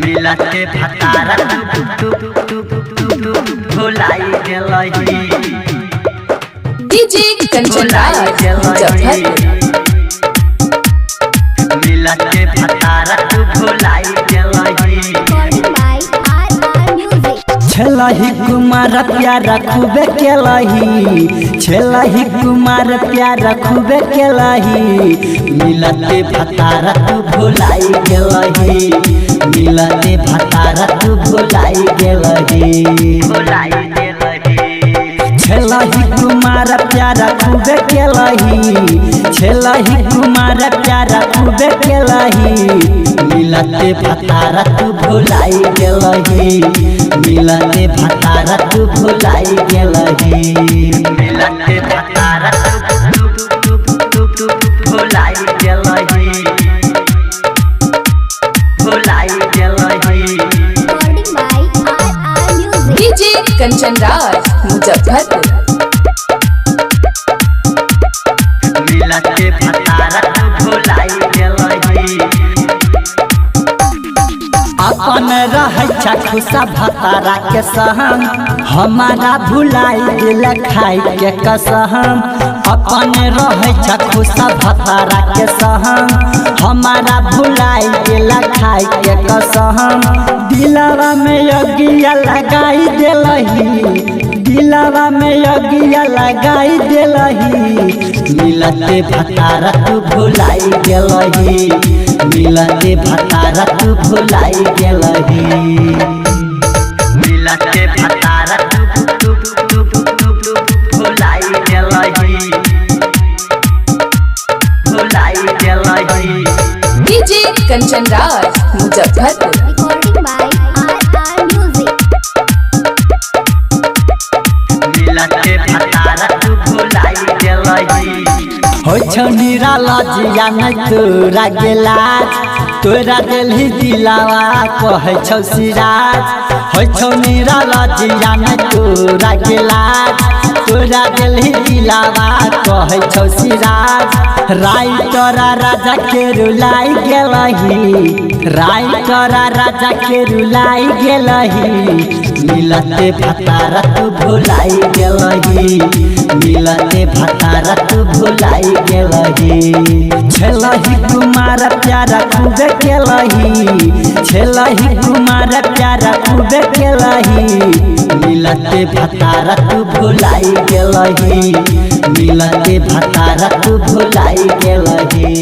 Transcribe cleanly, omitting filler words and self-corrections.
मिलते भतारा भुलाई गेलही डीजे कंचन राज मिलते भतारा भुलाई गेलही छलही कुमार प्यारा खूबे केलही छलही कुमार प्यारा खूबे केलही मिलते भतारा भुलाई गेलही मिलते भतारा भुलाई गेलही छलही कुमार प्यारा खूबे केलही छलही कुमार प्यारा खूबे केलही मिलते भतारा भुलाई गेलही मिलते भतारा भुलाई गेलही मिलते भतारा भुलाई गेलही भुलाई गेलही डीजे कंचन राज मुजफ्फरपुर मिलते भतारा भुलाई गेलही अपन रह खुशा भतारा के सहम हमारा भुलाई दिल खाई के कसम अपन रह खुशा भतारा के सहम हमारा भुलाई दिल खाई के कसम दिलवा में यज्ञ लगाई दिलही दिलवा में यज्ञ लगाई दिलही मिलते भतारा भुलाई गेलही मिलते भतारा भुलाई गेलही मिलते भतारा भुलाई गेलही भुलाई गेलही डीजे कंचन राज मुजफ्फरपुर मिलते भतारा भुलाई गेलही हो छौनीरा लजिया न तोरा तोरा दिलही दिलावा कहे छौ सिराज हो छौनीरा लजिया न तोरा तोरा दिलही दिलावा कहे छौ सिराज राइटरा राजा के रुलाई गेलही राइटरा राजा के रुलाई गेलही मिलते भतारा भुलाई गेलही मिलते भतारा भुलाई गेलही छलही कुमार प्यारा खूबे केलही छलही कुमार प्यारा खूबे केलही मिलते भतारा भुलाई गेलही मिलते भतारा भुलाई गेलही।